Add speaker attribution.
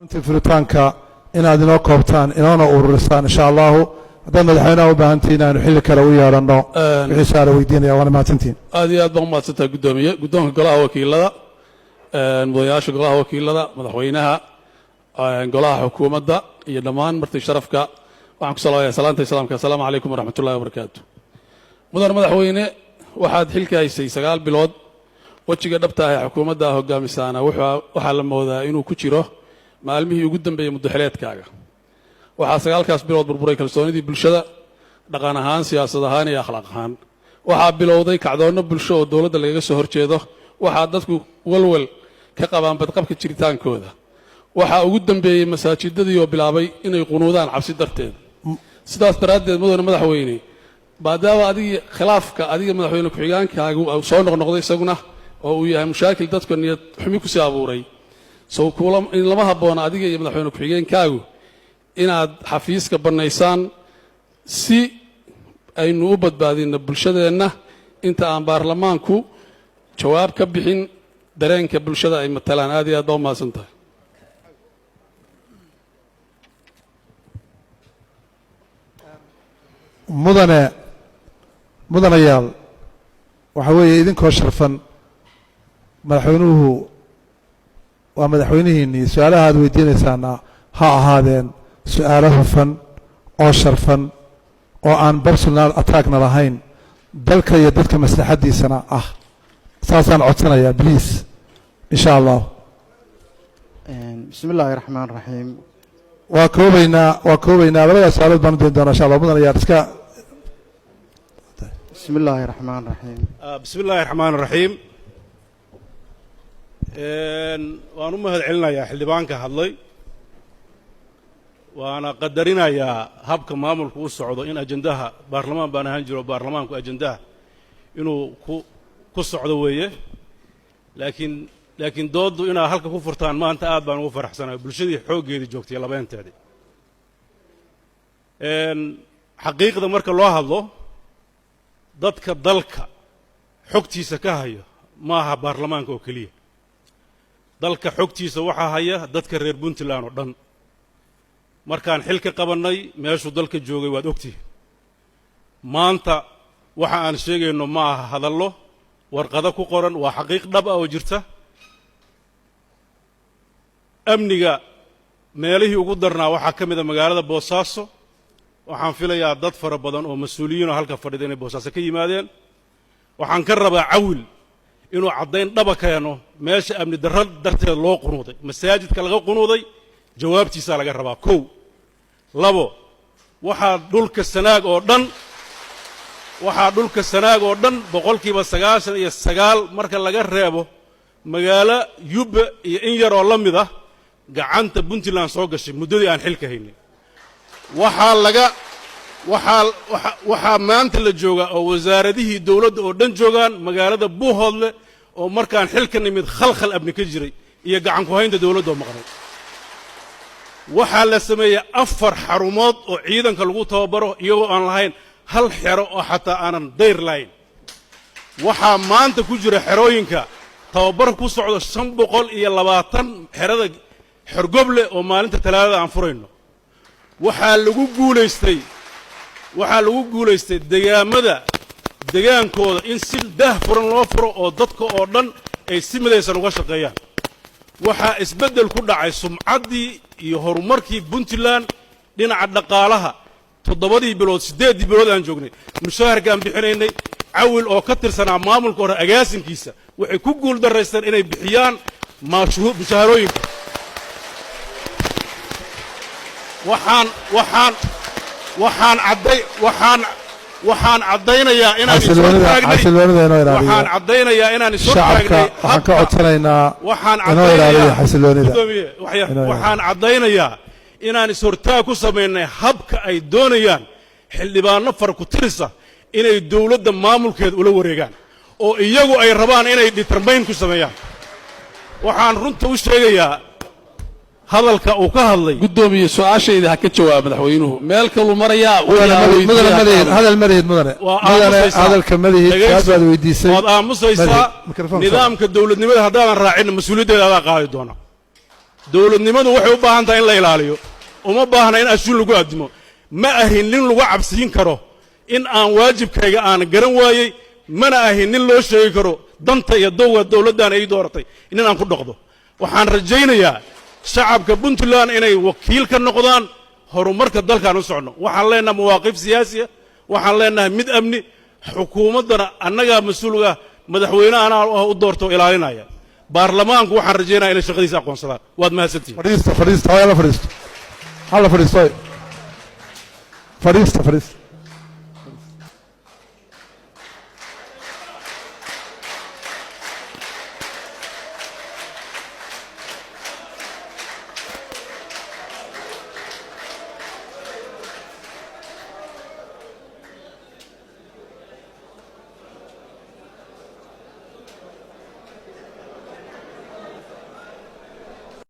Speaker 1: intii furitaanka inaad inoo koobtaan inoona ururisaan insha allahu haddaad madaxweynaha u baahantihiin aanu xilli kale u yeedhanno wixii su-aala weydiinaya waana mahadsantihiin
Speaker 2: aad iyo aad baan u mahadsantahay guddoomiye guddoonka golaha wakiilada mudanayaasha golaha wakiilada madaxweynaha golaha xukuumadda iyo dhammaan marti sharafka waxaan ku salaamayaa salaanta islaamka assalaamu calaykum waraxmat ullahi wabarakaatu mudan madaxweyne waxaad xilka haysay 9 bilood wajiga dhabta ah ee xukuumadda hogaamisaana waxaa la moodaa inuu ku jiro maalmihii ugu dambeeyay muddaxileedkaaga waxaa 9kaas bilood burburay kalsoonidii bulshada dhaqan ahaan siyaasad ahaan iyo akhlaaq ahaan waxaa bilowday kacdoonno bulsho oo dowladda lagaga soo horjeedo waxaa dadku walwal ka qabaan badqabka jiritaankooda waxaa ugu dambeeyey masaajidadii oo bilaabay inay qunuudaan cabsi darteed sidaas daraaddeed mudane madaxweyne maadaama adigii khilaafka adiga madaxweyne ku-xigaankaagu soo noqnoqday isaguna oo uu yahay mushaakil dadka niyad xumi ku sii abuuray in lama habboona adiga iyo madaxweyne ku-xigeenkaagu inaad xafiiska bannaysaan si aynu u badbaadinno bulshadeenna inta aan baarlamaanku jawaab ka bixin dareenka bulshada ay matalaan aad iyo aad baa u mahadsan tahay
Speaker 1: mudanayaal waxa weeye idinkoo sharfan madaxweynuhu waa madaxweynihiinnii su-aalaha aad weydiinaysaana ha ahaadeen su-aalo hufan oo sharfan oo aan personal attackna lahayn dalka iyo dadka maslaxaddiisana ah saasaan codsanayaa bliis insha allah
Speaker 3: bismi illaahi raxmaan raxiim
Speaker 1: waa koobaynaa labada su-aalood baan u dayn doonaa insha allah mudanayaal iska
Speaker 3: bismi illaahi raxmaan raxiim
Speaker 4: bismi illaahi raxmaan raxiim waan u mahad celinayaa xildhibaanka hadlay waana qadarinayaa habka maamulku u socdo in ajendaha baarlamaan baan ahaan jiro baarlamaanku ajendaha inuu ku socdo weeye laakiin dooddu inaad halka ku furtaan maanta aad baan ugu faraxsanahay bulshadii xooggeedii joogtay labeenteedii xaqiiqda marka loo hadlo dadka dalka xogtiisa ka hayo ma aha baarlamaanka oo keliya dalka xogtiisa waxaa haya dadka reer puntland oo dhan markaan xil ka qabannay meeshuu dalka joogay waad ogtihiin maanta waxa aan sheegayno ma aha hadallo warqado ku qoran waa xaqiiq dhab ah oo jirta amniga meelihii ugu darnaa waxaa ka mid a magaalada boosaaso waxaan filayaa dad fara badan oo mas-uuliyiinoo halka fadhida inay boosaaso ka yimaadeen waxaan ka rabaa cawil inuu caddayn dhaba keeno meesha amni darro darteed loo qunuuday masaajidka laga qunuuday jawaabtiisaa laga rabaa 1 2 waxaa dhulka sanaag oo dhan boqolkiiba 99 marka laga reebo magaalo yubba iyo in yaroo la mid ah gacanta puntland soo gashay muddadii aan xilka haynin waxaa maanta la joogaa oo wasaaradihii dawladda oo dhan joogaan magaalada buuhoodle oo markaan xilka nimid khalkhal abni ka jiray iyo gacan ku haynta dawladda oo maqnay waxaa la sameeyey 4 xarumood oo ciidanka lagu tababaro iyagoo aan lahayn hal xero oo xataa aanan dayr lahayn waxaa maanta ku jira xerooyinka tababar ku socdo 520 xerada xorgoble oo maalinta talaadada aan furayno waxaa lagu guulaystay degaankooda in si daah furan loo furo oo dadka oo dhan ay si midaysan uga shaqeeyaan waxaa isbeddel ku dhacay sumcaddii iyo horumarkii puntland dhinaca dhaqaalaha 7 bilood 8 bilood aan joognay mushaharkaan bixinaynay cawil oo ka tirsanaa maamulka hore agaasinkiisa waxay ku guul daraysteen inay bixiyaan mushaharooyinka waxaan caddaynayaa inaan isoo taagnay
Speaker 1: waxaan ka codsanaynaa inoo ilaaliya xasiloonida
Speaker 4: waxaan caddaynayaa inaan ishortaag ku samaynay habka ay doonayaan xildhibaano farku-tirisa inay dawladda maamulkeeda ula wareegaan oo iyagu ay rabaan inay determayn ku sameeyaan waxaan runta u sheegayaa hadalka uu ka hadlay
Speaker 2: guddoomiye su-aashayda ha ka jawaab madaxweynuhu meel kaluu marayaa
Speaker 1: hadal marihid mudane hadalka marihid kaas baad weydiisay
Speaker 4: waad aamusaysaa nidaamka dawladnimada haddaadan raacinna mas-uuliyaddeeda adaa qaadi doona dowladnimadu waxay u baahan tahay in la ilaaliyo uma baahna in ashuun lagu addimo ma ahin nin lagu cabsiin karo in aan waajibkayga aan garan waayey mana ahin nin loo sheegi karo danta iyo dowga dowladdan ay dooratay in aan ku dhaqdo waxaan rajaynayaa shacabka puntland inay wakiil ka noqdaan horumarka dalkan u socno waxaan leenahay mawaaqif siyaasiya waxaan leenahay mid amni xukuumaddana annagaa mas-uulga madaxweynahana u doorto ilaalinaya baarlamaanku waxaan rajaynayaa inay shaqadiisa aqoonsadaan waad mahadsantihiin
Speaker 1: fadhiista hooyala fadhiisto halla fadhiisto fadhiista